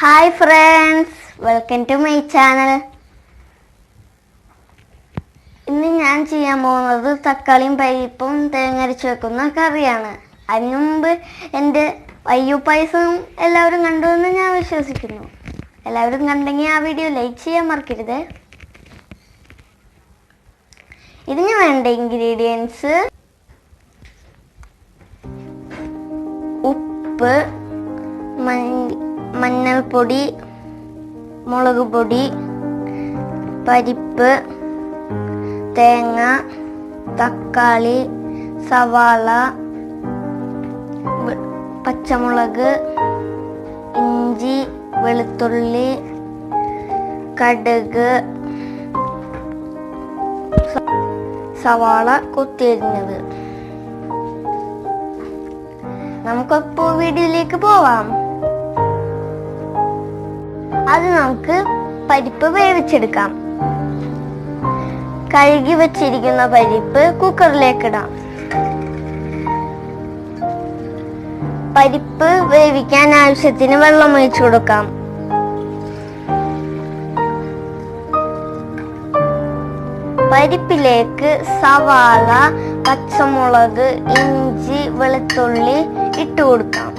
Hi friends, welcome to my channel. ഇന്ന് ഞാൻ ചെയ്യാൻ പോകുന്നത് തക്കാളിയും പരിപ്പും തേങ്ങ അരച്ച് വെക്കുന്ന കറിയാണ്. അതിനു മുമ്പ് എൻ്റെ അയ്യോ പായസം എല്ലാവരും കണ്ടു എന്ന് ഞാൻ വിശ്വസിക്കുന്നു. എല്ലാവരും കണ്ടെങ്കിൽ ആ വീഡിയോ ലൈക്ക് ചെയ്യാൻ മറക്കരുത്. ഇതിന് വേണ്ട ഇൻഗ്രീഡിയൻസ്: ഉപ്പ്, മഞ്ഞൾപ്പൊടി, മുളക് പൊടി, പരിപ്പ്, തേങ്ങ, തക്കാളി, സവാള, പച്ചമുളക്, ഇഞ്ചി, വെളുത്തുള്ളി, കടുക്, സവാള കൊത്തിയരിഞ്ഞത്. നമുക്കിപ്പോൾ വീഡിയോയിലേക്ക് പോവാം. അത് നമുക്ക് പരിപ്പ് വേവിച്ചെടുക്കാം. കഴുകി വെച്ചിരിക്കുന്ന പരിപ്പ് കുക്കറിലേക്ക് ഇടാം. പരിപ്പ് വേവിക്കാൻ ആവശ്യത്തിന് വെള്ളം ഒഴിച്ചു കൊടുക്കാം. പരിപ്പിലേക്ക് സവാള, പച്ചമുളക്, ഇഞ്ചി, വെളുത്തുള്ളി ഇട്ട് കൊടുക്കാം.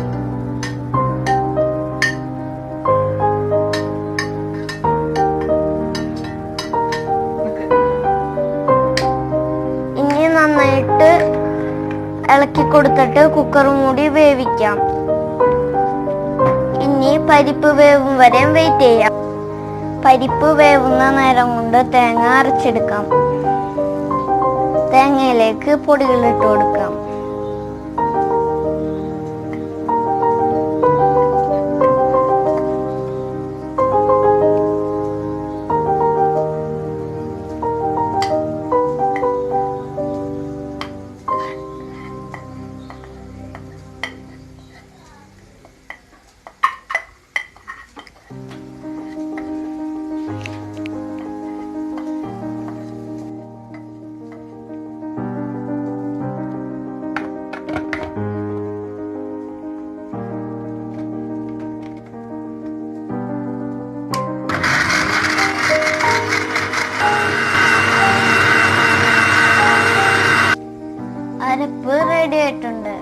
നന്നായിട്ട് ഇളക്കി കൊടുത്തിട്ട് കുക്കർ മൂടി വേവിക്കാം. ഇനി പരിപ്പ് വേവും വരെ വെയിറ്റ് ചെയ്യാം. പരിപ്പ് വേവുന്ന നേരം കൊണ്ട് തേങ്ങ അരച്ചെടുക്കാം. തേങ്ങയിലേക്ക് പൊടികൾ ഇട്ട് കൊടുക്കാം. അരപ്പ് റെഡി ആയിട്ടുണ്ട്.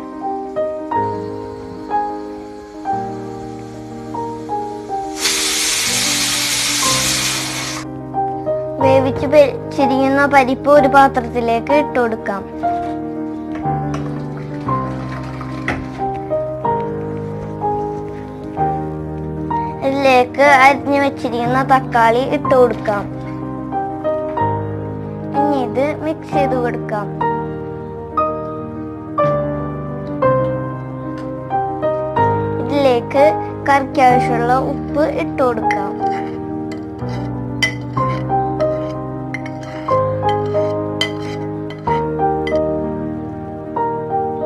വേവിച്ച് വെച്ചിരിക്കുന്ന പരിപ്പ് ഒരു പാത്രത്തിലേക്ക് ഇട്ട് കൊടുക്കാം. ഇതിലേക്ക് അരിഞ്ഞു വെച്ചിരിക്കുന്ന തക്കാളി ഇട്ട് കൊടുക്കാം. ഇനി ഇത് മിക്സ് ചെയ്ത് കൊടുക്കാം. ഇതിലേക്ക് കറിക്ക് ആവശ്യമുള്ള ഉപ്പ് ഇട്ട് കൊടുക്കാം.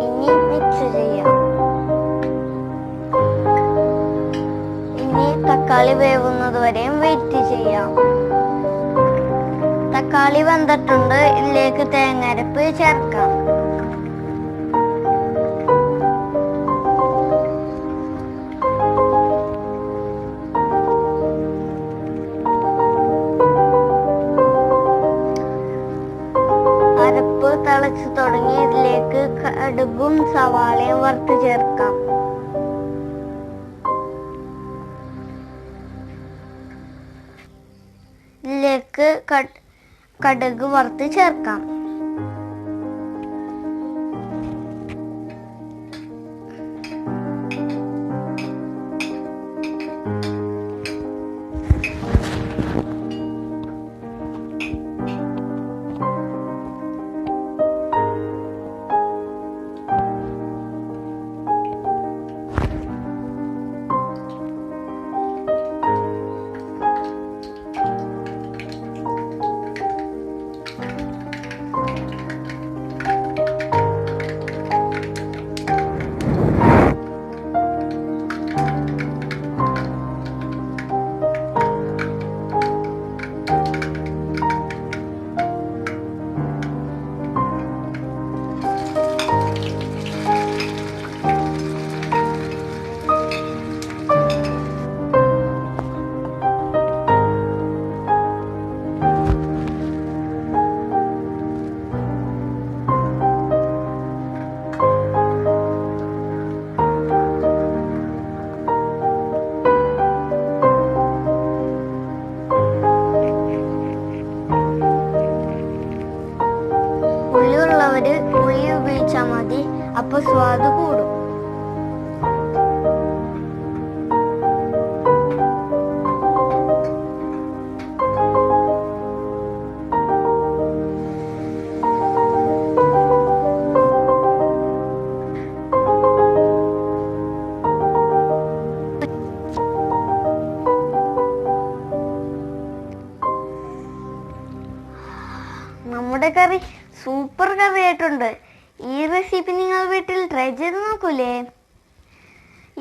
ഇനി മിക്സ് ചെയ്യാം. ഇനി തക്കാളി വേവുന്നത് വരെയും വെയിറ്റ് ചെയ്യാം. തക്കാളി വെന്തിട്ടുണ്ട്. ഇതിലേക്ക് തേങ്ങാരപ്പ് ചേർക്കാം. അരപ്പ് തിളച്ചു തുടങ്ങി. ഇതിലേക്ക് കടുകും സവാളയും വറുത്ത് ചേർക്കാം. ഇതിലേക്ക് കടുക് വറുത്ത് ചേർക്കാം. അറിയാവുന്നവര് ഉള്ളി ഉപയോഗിച്ചാൽ മതി, അപ്പൊ സ്വാദ് കൂടും. നമ്മുടെ കറി സൂപ്പർ കറി ആയിട്ടുണ്ട്. ഈ റെസിപ്പി നിങ്ങൾ വീട്ടിൽ ട്രൈ ചെയ്ത് നോക്കൂലേ?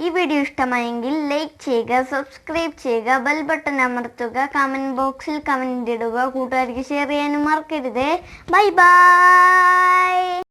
ഈ വീഡിയോ ഇഷ്ടമായെങ്കിൽ ലൈക്ക് ചെയ്യുക, സബ്സ്ക്രൈബ് ചെയ്യുക, ബെൽ ബട്ടൺ അമർത്തുക, കമന്റ് ബോക്സിൽ കമന്റ് ഇടുക, കൂട്ടുകാർക്ക് ഷെയർ ചെയ്യാനും മറക്കരുത്. Bye bye.